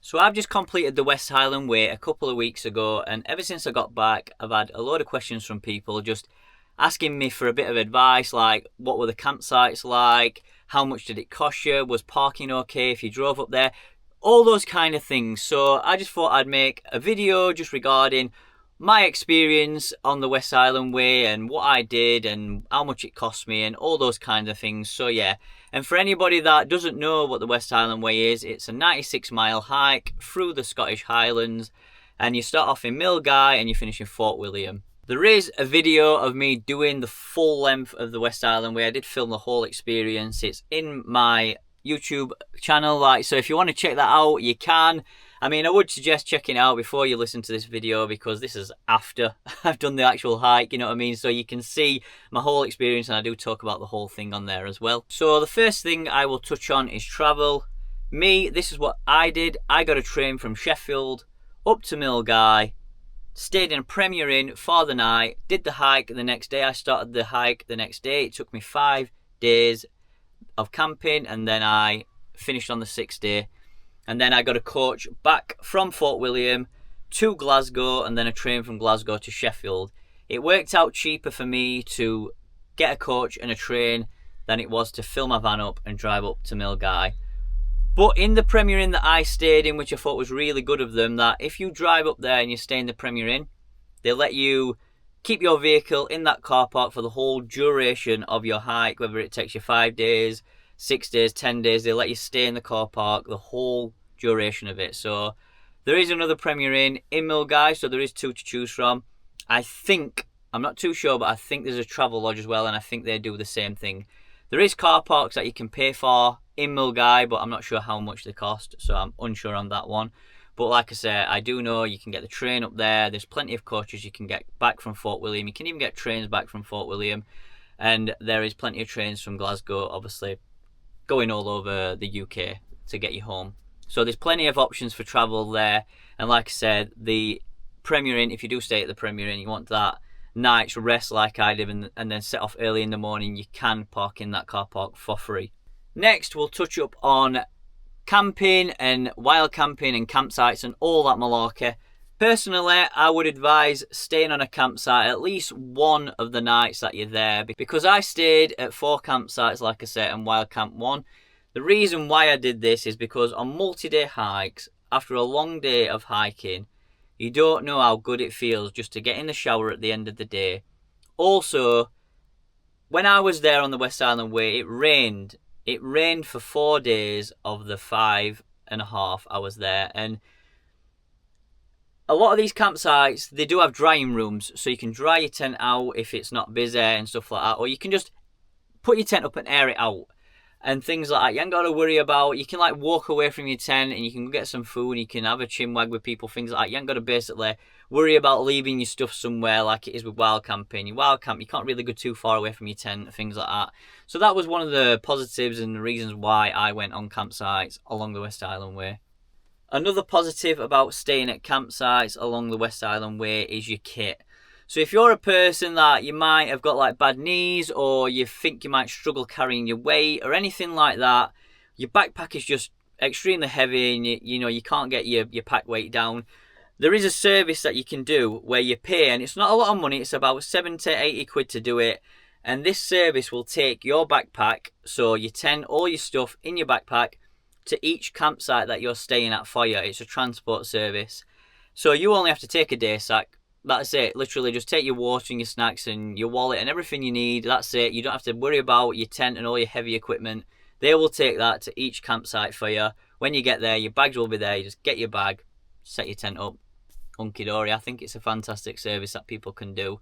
So I've just completed the West Highland Way a couple of weeks ago, and ever since I got back, I've had a load of questions from people just asking me for a bit of advice, like what were the campsites like, how much did it cost you, was parking okay if you drove up there, all those kind of things. So I just thought I'd make a video just regarding my experience on the West Highland Way and what I did and how much it cost me and all those kind of things. So yeah, and for anybody that doesn't know what the West Highland Way is, it's a 96-mile hike through the Scottish Highlands, and you start off in Milngavie and you finish in Fort William. There is a video of me doing the full length of the West Highland Way. I did film the whole experience. It's in my YouTube channel, so if you want to check that out, you can. I mean, I would suggest checking it out before you listen to this video, because this is after I've done the actual hike, you know what I mean? So you can see my whole experience, and I do talk about the whole thing on there as well. So the first thing I will touch on is travel. This is what I did. I got a train from Sheffield up to Milngavie, stayed in a Premier Inn for the night, did the hike the next day. I started the hike the next day. It took me 5 days of camping, and then I finished on the 6th day. And then I got a coach back from Fort William to Glasgow, and then a train from Glasgow to Sheffield. It worked out cheaper for me to get a coach and a train than it was to fill my van up and drive up to Milngavie. But in the Premier Inn that I stayed in, which I thought was really good of them, that if you drive up there and you stay in the Premier Inn, they let you keep your vehicle in that car park for the whole duration of your hike, whether it takes you 5 days, 6 days, 10 days. They let you stay in the car park the whole duration of it. So there is another Premier Inn in Milngavie, so there is 2 to choose from. I'm not too sure, but I think there's a travel lodge as well, and I think they do the same thing. There is car parks that you can pay for in Milngavie, but I'm not sure how much they cost, so I'm unsure on that one. But like I say, I do know you can get the train up there. There's plenty of coaches you can get back from Fort William. You can even get trains back from Fort William, and there is plenty of trains from Glasgow, obviously, going all over the UK to get you home. So there's plenty of options for travel there. And like I said, the Premier Inn, if you do stay at the Premier Inn, you want that night's rest like I did, and then set off early in the morning, you can park in that car park for free. Next, we'll touch up on camping and wild camping and campsites and all that malarkey. Personally, I would advise staying on a campsite at least one of the nights that you're there, because I stayed at 4 campsites, like I said, and wild camp 1. The reason why I did this is because on multi-day hikes, after a long day of hiking, you don't know how good it feels just to get in the shower at the end of the day. Also, when I was there on the West Highland Way, it rained. It rained for 4 days of the 5.5 I was there, and a lot of these campsites, they do have drying rooms, so you can dry your tent out if it's not busy and stuff like that, or you can just put your tent up and air it out and things like that. You ain't got to worry about, you can like walk away from your tent and you can get some food, you can have a chinwag with people, things like that. You ain't got to basically worry about leaving your stuff somewhere like it is with wild camping. You wild camp, you can't really go too far away from your tent, things like that. So that was one of the positives and the reasons why I went on campsites along the West Highland Way. Another positive about staying at campsites along the West Highland Way is your kit. So if you're a person that you might have got like bad knees, or you think you might struggle carrying your weight or anything like that, your backpack is just extremely heavy and you can't get your pack weight down, there is a service that you can do where you pay, and it's not a lot of money, it's about 70 to 80 quid to do it. And this service will take your backpack, so your tent, all your stuff in your backpack, to each campsite that you're staying at for you. It's a transport service. So you only have to take a day sack. That's it. Literally just take your water and your snacks and your wallet and everything you need. That's it. You don't have to worry about your tent and all your heavy equipment. They will take that to each campsite for you. When you get there, your bags will be there. You just get your bag, set your tent up. Hunky dory. I think it's a fantastic service that people can do.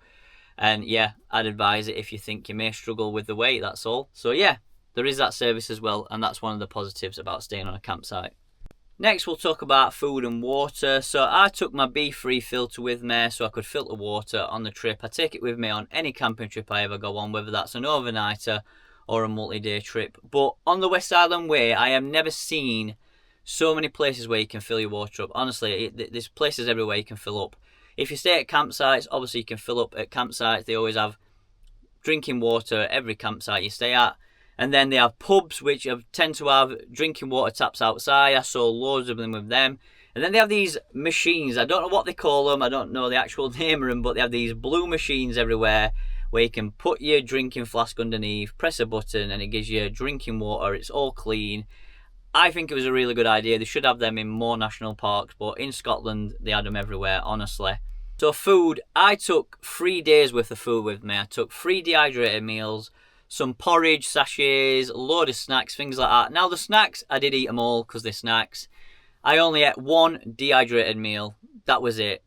And yeah, I'd advise it if you think you may struggle with the weight, that's all. So yeah, there is that service as well, and that's one of the positives about staying on a campsite. Next, we'll talk about food and water. So I took my B3 filter with me so I could filter water on the trip. I take it with me on any camping trip I ever go on, whether that's an overnighter or a multi-day trip. But on the West Highland Way, I have never seen so many places where you can fill your water up. Honestly, there's places everywhere you can fill up. If you stay at campsites, obviously you can fill up at campsites. They always have drinking water at every campsite you stay at. And then they have pubs which tend to have drinking water taps outside. I saw loads of them with them. And then they have these machines. I don't know what they call them. I don't know the actual name of them, but they have these blue machines everywhere where you can put your drinking flask underneath, press a button, and it gives you drinking water. It's all clean. I think it was a really good idea. They should have them in more national parks, but in Scotland, they had them everywhere, honestly. So food, I took 3 days worth of food with me. I took 3 dehydrated meals, some porridge, sachets, a load of snacks, things like that. Now the snacks, I did eat them all because they're snacks. I only ate 1 dehydrated meal. That was it.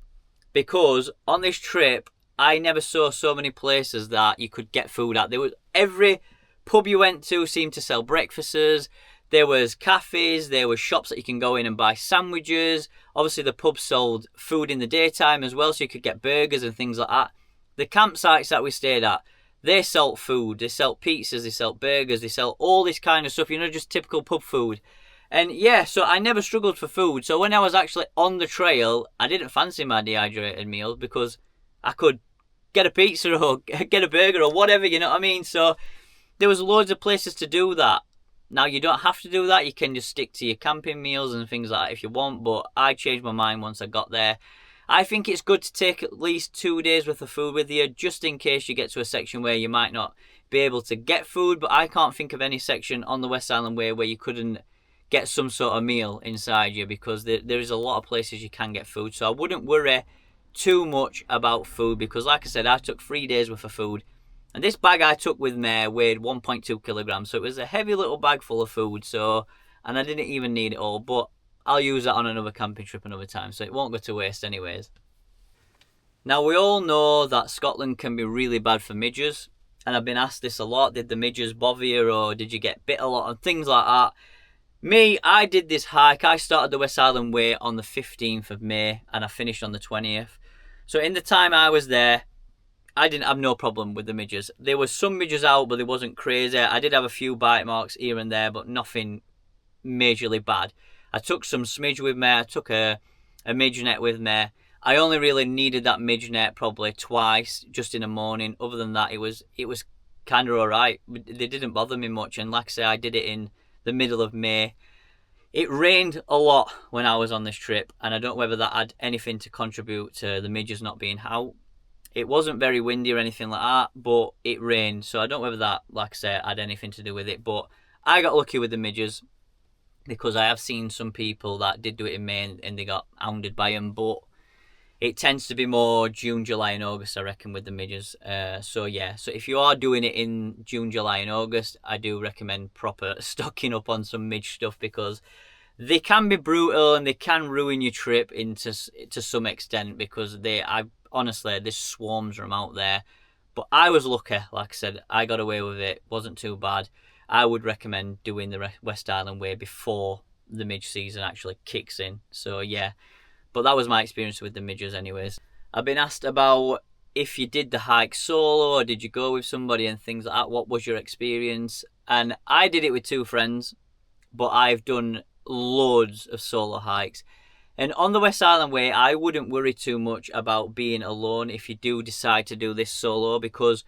Because on this trip, I never saw so many places that you could get food at. Every pub you went to seemed to sell breakfasts. There was cafes, there were shops that you can go in and buy sandwiches. Obviously the pub sold food in the daytime as well, so you could get burgers and things like that. The campsites that we stayed at, they sell food. They sell pizzas, they sell burgers, they sell all this kind of stuff, just typical pub food. And yeah, so I never struggled for food. So when I was actually on the trail, I didn't fancy my dehydrated meal because I could get a pizza or get a burger or whatever, you know what I mean? So there was loads of places to do that. Now, you don't have to do that. You can just stick to your camping meals and things like that if you want. But I changed my mind once I got there. I think it's good to take at least 2 days worth of food with you, just in case you get to a section where you might not be able to get food. But I can't think of any section on the West Highland Way where you couldn't get some sort of meal inside you, because there is a lot of places you can get food. So I wouldn't worry too much about food, because like I said, I took 3 days worth of food. And this bag I took with me weighed 1.2 kilograms, so it was a heavy little bag full of food. And I didn't even need it all, but I'll use that on another camping trip another time, so it won't go to waste anyways. Now, we all know that Scotland can be really bad for midges, and I've been asked this a lot. Did the midges bother you, or did you get bit a lot, and things like that? Me, I did this hike. I started the West Highland Way on the 15th of May, and I finished on the 20th. So in the time I was there, I didn't have no problem with the midges. There was some midges out, but it wasn't crazy. I did have a few bite marks here and there, but nothing majorly bad. I took some smidge with me. I took a midge net with me. I only really needed that midge net probably twice, just in the morning. Other than that, it was kind of alright. They didn't bother me much. And like I say, I did it in the middle of May. It rained a lot when I was on this trip, and I don't know whether that had anything to contribute to the midges not being out. It wasn't very windy or anything like that, but it rained. So I don't know whether that, like I say, had anything to do with it. But I got lucky with the midges, because I have seen some people that did do it in May and they got hounded by them. But it tends to be more June, July and August, I reckon, with the midges. So yeah, so if you are doing it in June, July and August, I do recommend proper stocking up on some midge stuff, because they can be brutal and they can ruin your trip to some extent, because honestly, there's swarms of them out there. But I was lucky, like I said, I got away with it, wasn't too bad. I would recommend doing the West Highland Way before the midge season actually kicks in. So yeah, but that was my experience with the midges anyways. I've been asked about if you did the hike solo or did you go with somebody and things like that. What was your experience? And I did it with 2 friends, but I've done loads of solo hikes. And on the West Highland Way, I wouldn't worry too much about being alone if you do decide to do this solo, because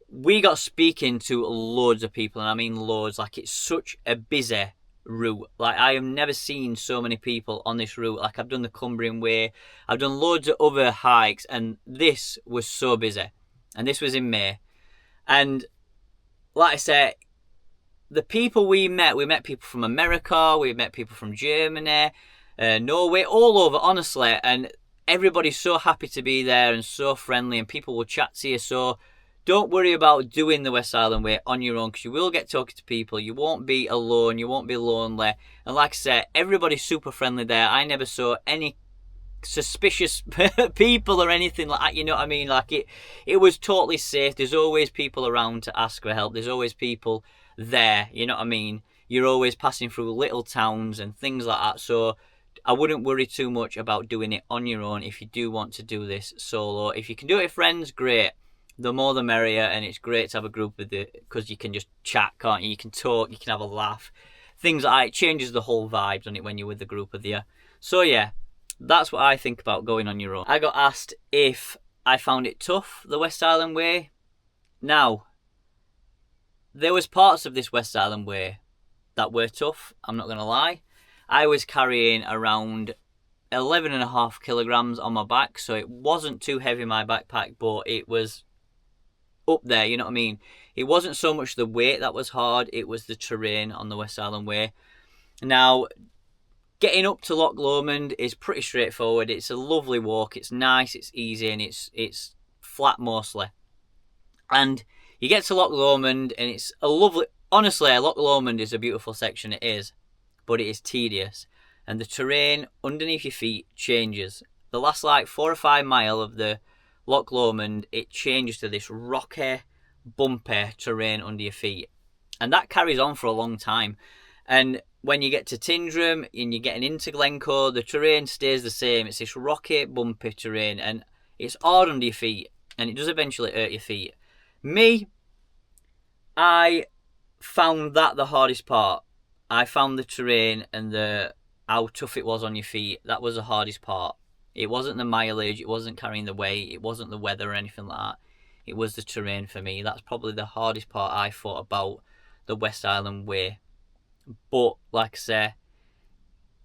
we got speaking to loads of people, and I mean loads. Like, it's such a busy route. Like, I have never seen so many people on this route. Like, I've done the Cumbrian Way, I've done loads of other hikes, and this was so busy. And this was in May. And like I said, the people we met people from America, we met people from Germany, Norway, all over, honestly, and everybody's so happy to be there and so friendly, and people will chat to you. So don't worry about doing the West Highland Way on your own, because you will get talking to people. You won't be alone, you won't be lonely. And like I said, everybody's super friendly there. I never saw any suspicious people or anything like that, you know what I mean? Like, it was totally safe. There's always people around to ask for help. There's always people there, you know what I mean? You're always passing through little towns and things like that. So I wouldn't worry too much about doing it on your own if you do want to do this solo. If you can do it with friends, great. The more the merrier, and it's great to have a group with it, because you can just chat, can't you? You can talk, you can have a laugh. Things like that. It changes the whole vibe, doesn't it, when you're with the group with you? So yeah, that's what I think about going on your own. I got asked if I found it tough, the West Highland Way. Now, there was parts of this West Island Way that were tough, I'm not going to lie. I was carrying around 11.5 kilograms on my back, so it wasn't too heavy in my backpack, but it was up there, you know what I mean? It wasn't so much the weight that was hard, it was the terrain on the West Island Way. Now, getting up to Loch Lomond is pretty straightforward. It's a lovely walk, it's nice, it's easy, and it's flat mostly. And you get to Loch Lomond and it's a lovely... Honestly, Loch Lomond is a beautiful section, it is. But it is tedious. And the terrain underneath your feet changes. The last 4 or 5 mile of the Loch Lomond, it changes to this rocky, bumpy terrain under your feet. And that carries on for a long time. And when you get to Tindrum and you're getting into Glencoe, the terrain stays the same. It's this rocky, bumpy terrain. And it's hard under your feet. And it does eventually hurt your feet. Me, I found that the hardest part. I found the terrain and how tough it was on your feet. That was the hardest part. It wasn't the mileage, it wasn't carrying the weight, it wasn't the weather or anything like that. It was the terrain for me. That's probably the hardest part I thought about the West Island Way. But like I say,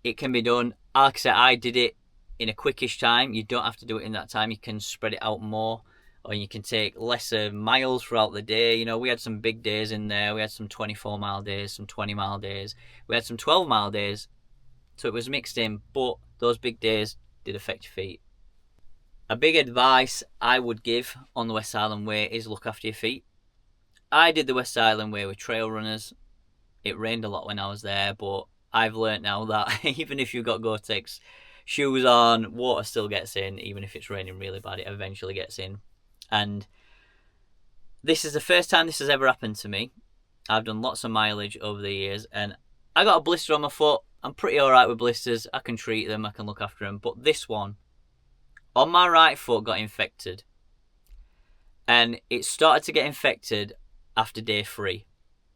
it can be done. Like I said, I did it in a quickish time. You don't have to do it in that time. You can spread it out more. Or you can take lesser miles throughout the day. You know, we had some big days in there. We had some 24-mile days, some 20-mile days. We had some 12-mile days. So it was mixed in, but those big days did affect your feet. A big advice I would give on the West Island Way is look after your feet. I did the West Island Way with trail runners. It rained a lot when I was there, but I've learnt now that even if you've got Gore-Tex shoes on, water still gets in. Even if it's raining really bad, it eventually gets in. And this is the first time this has ever happened to me. I've done lots of mileage over the years and I got a blister on my foot. I'm pretty alright with blisters. I can treat them, I can look after them. But this one, on my right foot, got infected. And it started to get infected after day 3.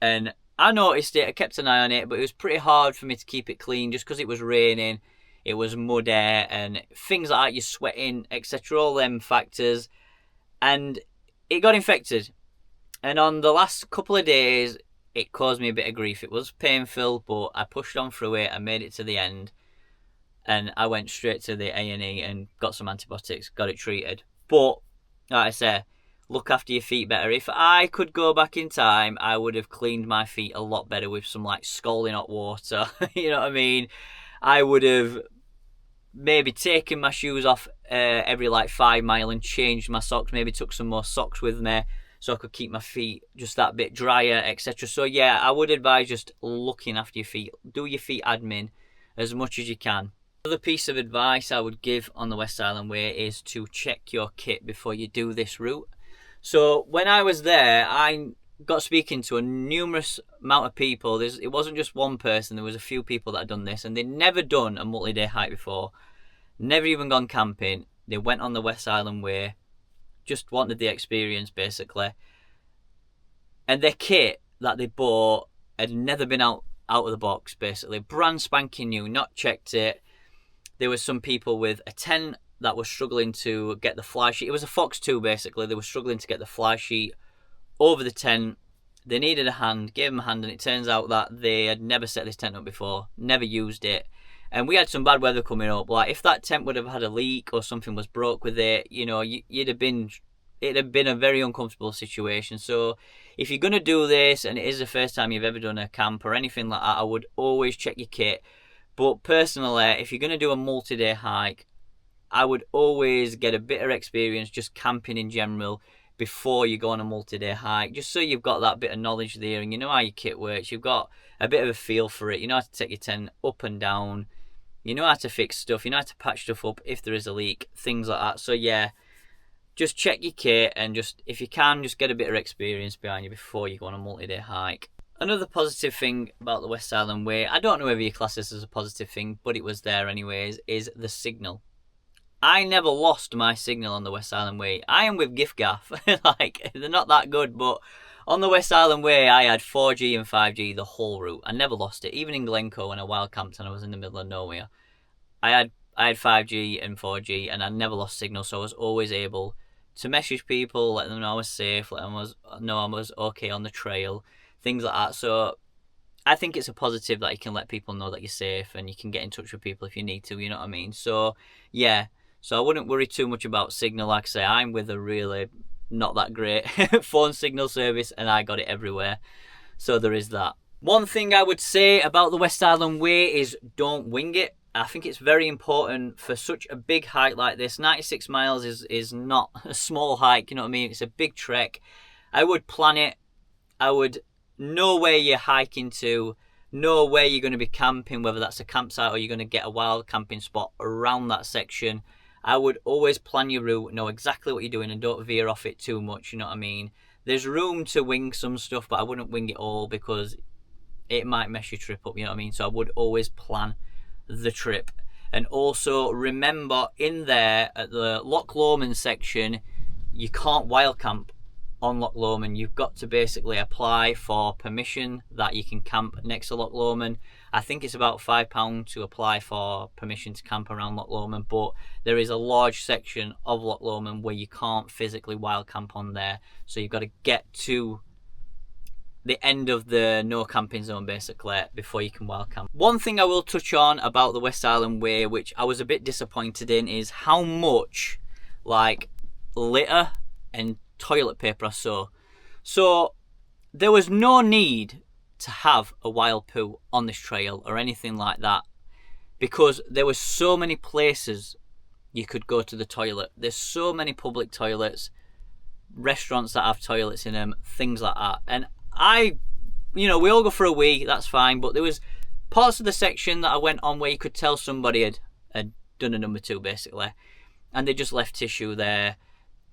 And I noticed it, I kept an eye on it, but it was pretty hard for me to keep it clean just because it was raining, it was muddy and things like that, you're sweating, etc. All them factors. And it got infected. And on the last couple of days, it caused me a bit of grief. It was painful, but I pushed on through it. I made it to the end. And I went straight to the A&E and got some antibiotics, got it treated. But, like I say, look after your feet better. If I could go back in time, I would have cleaned my feet a lot better with some scalding hot water. You know what I mean? I would have maybe taken my shoes off every 5 mile and changed my socks. Maybe took some more socks with me so I could keep my feet just that bit drier, etc. So yeah, I would advise just looking after your feet. Do your feet admin as much as you can. Another piece of advice I would give on the West Island Way is to check your kit before you do this route. So when I was there, I got speaking to a numerous amount of people. It wasn't just one person, there was a few people that had done this and they'd never done a multi-day hike before, never even gone camping. They went on the West Island Way, just wanted the experience basically, and their kit that they bought had never been out of the box, basically brand spanking new, not checked it. There was some people with a tent that were struggling to get the fly sheet. It was a Fox 2 basically. They were struggling to get the fly sheet over the tent. They needed a hand, gave them a hand, and it turns out that they had never set this tent up before, never used it. And we had some bad weather coming up. If that tent would have had a leak or something was broke with it, it'd have been a very uncomfortable situation. So if you're going to do this and it is the first time you've ever done a camp or anything like that, I would always check your kit. But personally, if you're going to do a multi-day hike, I would always get a bit of experience just camping in general before you go on a multi-day hike, just so you've got that bit of knowledge there and you know how your kit works. You've got a bit of a feel for it. You know how to take your tent up and down. You know how to fix stuff. You know how to patch stuff up if there is a leak, things like that. So yeah, just check your kit and just, if you can, just get a bit of experience behind you before you go on a multi-day hike. Another positive thing about the West Island Way, I don't know whether you class this as a positive thing, but it was there anyways, is the signal. I never lost my signal on the West Island Way. I am with giffgaff. They're not that good, but on the West Island Way, I had 4G and 5G the whole route. I never lost it. Even in Glencoe when I wild camped and I was in the middle of nowhere, I had 5G and 4G and I never lost signal, so I was always able to message people, let them know I was safe, let them know I was okay on the trail, things like that. So I think it's a positive that you can let people know that you're safe and you can get in touch with people if you need to, you know what I mean? So, yeah. So I wouldn't worry too much about signal. Like I say, I'm with a really not that great phone signal service and I got it everywhere. So there is that. One thing I would say about the West Highland Way is don't wing it. I think it's very important for such a big hike like this. 96 miles is not a small hike, you know what I mean? It's a big trek. I would plan it. I would know where you're hiking to, know where you're going to be camping, whether that's a campsite or you're going to get a wild camping spot around that section. I would always plan your route, know exactly what you're doing, and don't veer off it too much, you know what I mean? There's room to wing some stuff, but I wouldn't wing it all because it might mess your trip up, you know what I mean? So I would always plan the trip. And also remember, in there at the Loch Lomond section, you can't wild camp on Loch Lomond. You've got to basically apply for permission that you can camp next to Loch Lomond. I think it's about £5 to apply for permission to camp around Loch Lomond, but there is a large section of Loch Lomond where you can't physically wild camp on there, so you've got to get to the end of the no camping zone basically before you can wild camp. One thing I will touch on about the West Highland Way, which I was a bit disappointed in, is how much like litter and toilet paper I saw. So there was no need to have a wild poo on this trail or anything like that, because there were so many places you could go to the toilet. There's so many public toilets, restaurants that have toilets in them, things like that. And we all go for a wee, that's fine, but there was parts of the section that I went on where you could tell somebody had done a number 2 basically, and they just left tissue there.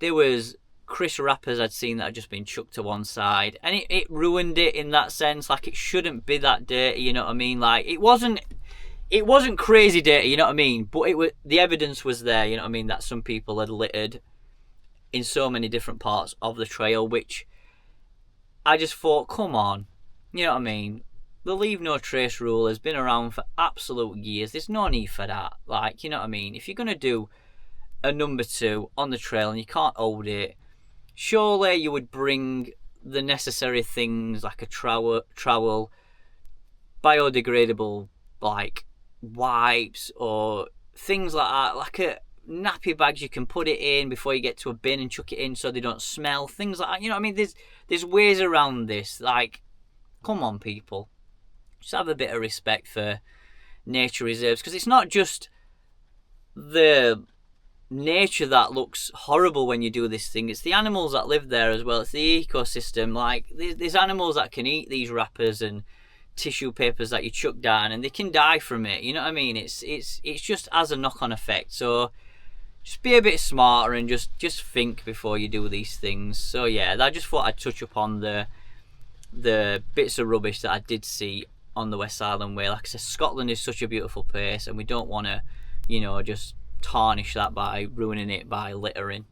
There was crisp wrappers I'd seen that had just been chucked to one side, and it ruined it in that sense. Like, it shouldn't be that dirty, you know what I mean? Like, it wasn't crazy dirty, you know what I mean? But the evidence was there, you know what I mean, that some people had littered in so many different parts of the trail, which I just thought, come on, you know what I mean? The leave no trace rule has been around for absolute years. There's no need for that. Like, you know what I mean? If you're going to do a number 2 on the trail and you can't hold it, surely you would bring the necessary things like a trowel, biodegradable like wipes or things like that, like a nappy bags you can put it in before you get to a bin and chuck it in so they don't smell, things like that, you know what I mean? There's ways around this. Like, come on people, just have a bit of respect for nature reserves, because it's not just the nature that looks horrible when you do this thing, it's the animals that live there as well. It's the ecosystem. Like, there's animals that can eat these wrappers and tissue papers that you chuck down, and they can die from it, you know what I mean? It's just as a knock-on effect. So just be a bit smarter and just think before you do these things. So yeah, I just thought I'd touch upon the bits of rubbish that I did see on the West Highland Way. Like I said, Scotland is such a beautiful place, and we don't want to, just tarnish that by ruining it by littering.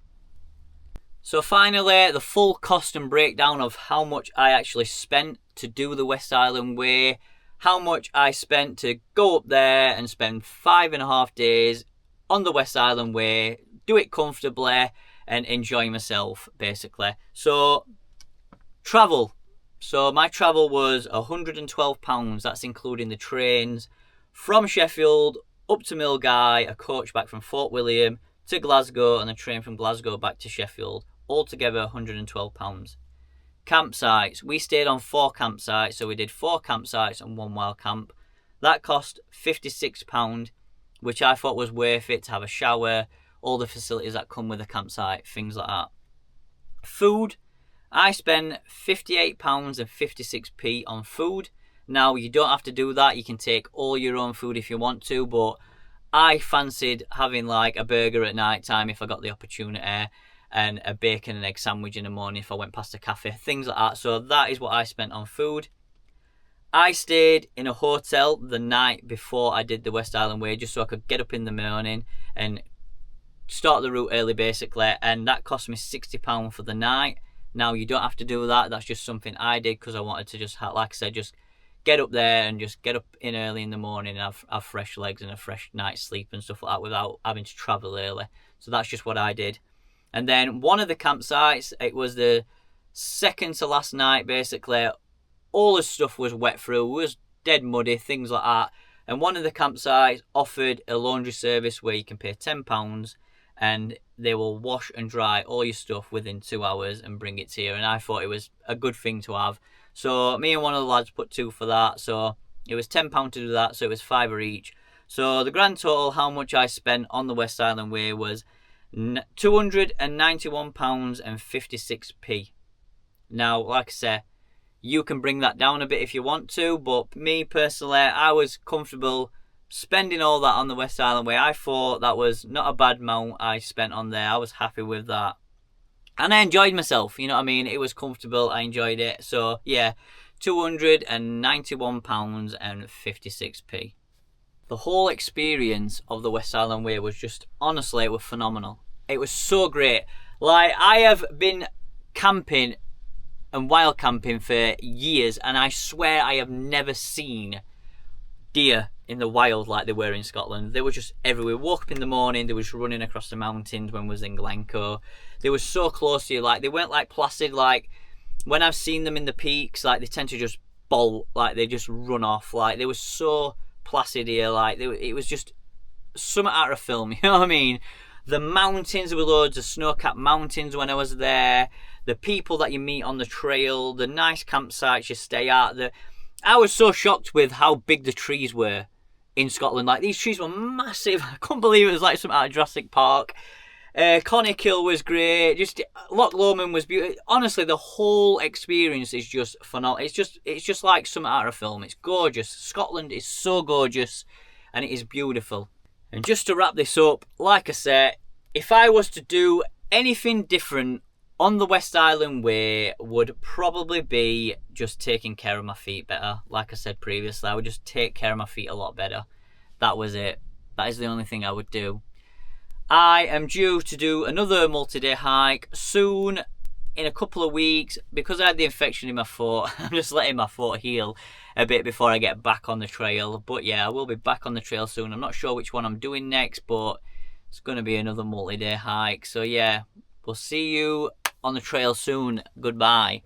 So finally, the full cost and breakdown of how much I actually spent to do the West Highland Way, how much I spent to go up there and spend 5.5 days on the West Highland Way, do it comfortably and enjoy myself basically. So travel. So my travel was £112, that's including the trains from Sheffield up to Milngavie, a coach back from Fort William to Glasgow, and a train from Glasgow back to Sheffield. Altogether £112. Campsites. We stayed on 4 campsites, so we did 4 campsites and 1 wild camp. That cost £56, which I thought was worth it to have a shower, all the facilities that come with a campsite, things like that. Food. I spent £58.56 on food. Now, you don't have to do that. You can take all your own food if you want to, but I fancied having like a burger at night time if I got the opportunity, and a bacon and egg sandwich in the morning if I went past a cafe, things like that. So that is what I spent on food. I stayed in a hotel the night before I did the West Highland Way, just so I could get up in the morning and start the route early basically, and that cost me £60 for the night. Now, you don't have to do that. That's just something I did because I wanted to just, like I said, just get up there and just get up in early in the morning and have fresh legs and a fresh night's sleep and stuff like that without having to travel early. So that's just what I did. And then one of the campsites, it was the second to last night basically, all the stuff was wet through, was dead muddy, things like that. And one of the campsites offered a laundry service where you can pay £10 and they will wash and dry all your stuff within 2 hours and bring it to you. And I thought it was a good thing to have. So me and one of the lads put two for that. So it was £10 to do that, so it was £5 each. So the grand total, how much I spent on the West Highland Way, was £291.56. Now, like I say, you can bring that down a bit if you want to, but me personally, I was comfortable spending all that on the West Highland Way. I thought that was not a bad amount I spent on there. I was happy with that. And I enjoyed myself, you know what I mean? It was comfortable, I enjoyed it. So, yeah, £291.56. The whole experience of the West Highland Way was just, honestly, it was phenomenal. It was so great. Like, I have been camping and wild camping for years, and I swear I have never seen deer in the wild like they were in Scotland. They were just everywhere. We woke up in the morning, they were just running across the mountains when we was in Glencoe. They were so close to you, like they weren't like placid, like when I've seen them in the peaks, like they tend to just bolt, like they just run off. Like they were so placid here, like it was just something out of a film, you know what I mean? The mountains, there were loads of snow-capped mountains when I was there. The people that you meet on the trail, the nice campsites you stay at. I was so shocked with how big the trees were in Scotland. Like, these trees were massive. I couldn't believe it was like something out of Jurassic Park. Connikill was great. Just Loch Lomond was beautiful. Honestly, the whole experience is just phenomenal. It's just like something out of a film. It's gorgeous. Scotland is so gorgeous, and it is beautiful. And just to wrap this up, like I said, if I was to do anything different on the West Highland Way, would probably be just taking care of my feet better. Like I said previously, I would just take care of my feet a lot better. That was it. That is the only thing I would do. I am due to do another multi-day hike soon, in a couple of weeks. Because I had the infection in my foot, I'm just letting my foot heal a bit before I get back on the trail. But yeah, I will be back on the trail soon. I'm not sure which one I'm doing next, but it's going to be another multi-day hike. So yeah, we'll see you on the trail soon. Goodbye.